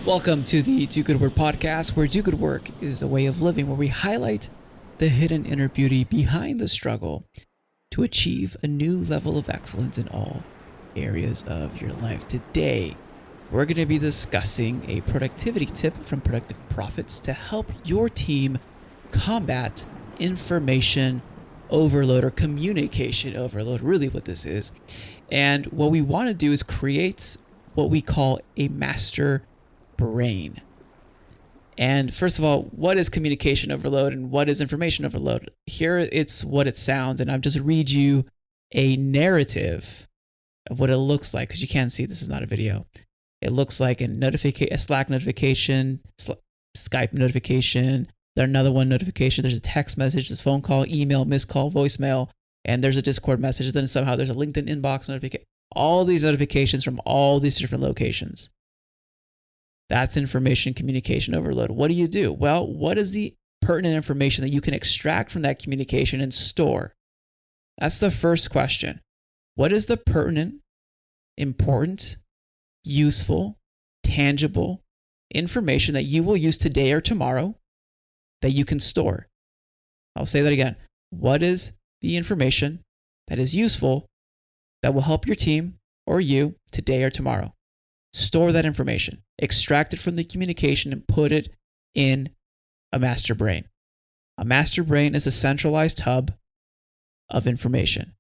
Welcome to the Do Good Work podcast, where do good work is a way of living, where we highlight the hidden inner beauty behind the struggle to achieve a new level of excellence in all areas of your life. Today, we're going to be discussing a productivity tip from Productive Profits to help your team combat information overload or communication overload, really what this is. And what we want to do is create what we call a master brain. And first of all, what is communication overload and what is information overload? Here it's what it sounds, and I'll just read you a narrative of what it looks like, because you can't see, this is not a video. It looks like a Slack notification, Skype notification, there's another one notification, there's a text message, there's phone call, email, missed call, voicemail, and there's a Discord message, then somehow there's a LinkedIn inbox notification. All these notifications from all these different locations. That's information communication overload. What do you do? Well, what is the pertinent information that you can extract from that communication and store? That's the first question. What is the pertinent, important, useful, tangible information that you will use today or tomorrow that you can store? I'll say that again. What is the information that is useful that will help your team or you today or tomorrow? Store that information, extract it from the communication, and put it in a master brain. A master brain is a centralized hub of information.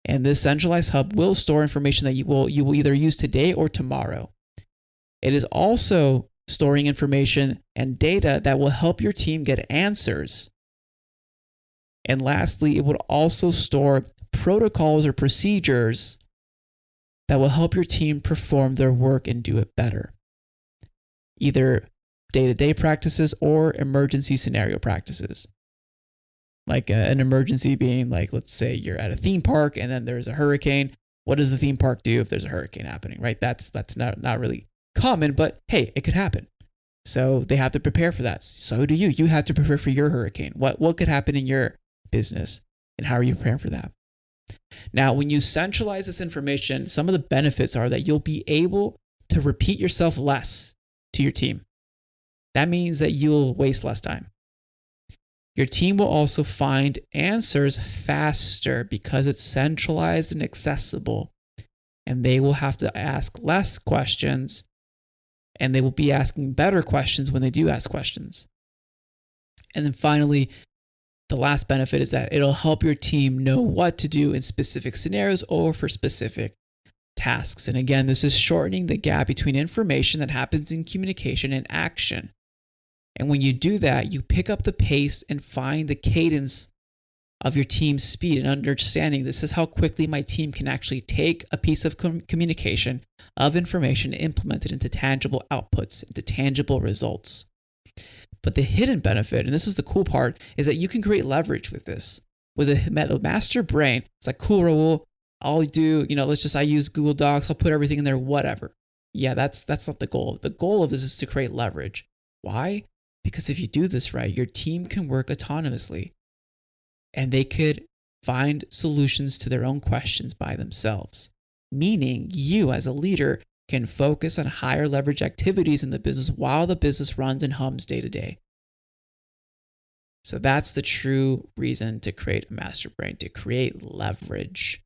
And this centralized hub will store information that you will either use today or tomorrow. It is also storing information and data that will help your team get answers. And lastly, it would also store protocols or procedures that will help your team perform their work and do it better. Either day-to-day practices or emergency scenario practices. Like an emergency being like, let's say you're at a theme park and then there's a hurricane. What does the theme park do if there's a hurricane happening, right? That's not really common, but hey, it could happen. So they have to prepare for that. So do you. You have to prepare for your hurricane. What could happen in your business and how are you preparing for that? Now, when you centralize this information, some of the benefits are that you'll be able to repeat yourself less to your team. That means that you'll waste less time. Your team will also find answers faster because it's centralized and accessible, and they will have to ask less questions, and they will be asking better questions when they do ask questions. And then finally, the last benefit is that it'll help your team know what to do in specific scenarios or for specific tasks. And again, this is shortening the gap between information that happens in communication and action. And when you do that, you pick up the pace and find the cadence of your team's speed and understanding this is how quickly my team can actually take a piece of communication, of information, and implement it into tangible outputs, into tangible results. But the hidden benefit, and this is the cool part, is that you can create leverage with this. With a master brain, it's like, cool, Raul, I'll do, I use Google Docs, I'll put everything in there, whatever. Yeah, that's not the goal. The goal of this is to create leverage. Why? Because if you do this right, your team can work autonomously and they could find solutions to their own questions by themselves. Meaning you as a leader can focus on higher leverage activities in the business while the business runs and hums day to day. So that's the true reason to create a master brain, to create leverage.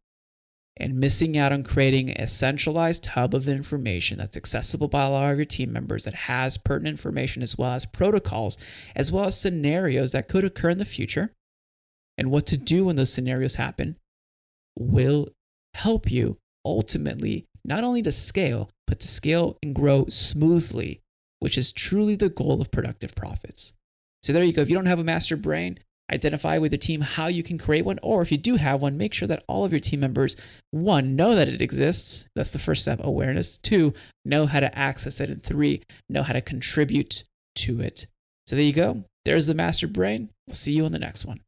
And missing out on creating a centralized hub of information that's accessible by all of your team members, that has pertinent information as well as protocols, as well as scenarios that could occur in the future, and what to do when those scenarios happen, will help you ultimately not only to scale, but to scale and grow smoothly, which is truly the goal of Productive Profits. So there you go. If you don't have a master brain, identify with your team how you can create one, or if you do have one, make sure that all of your team members, 1, know that it exists. That's the first step, awareness. 2, know how to access it. And 3, know how to contribute to it. So there you go. There's the master brain. We'll see you on the next one.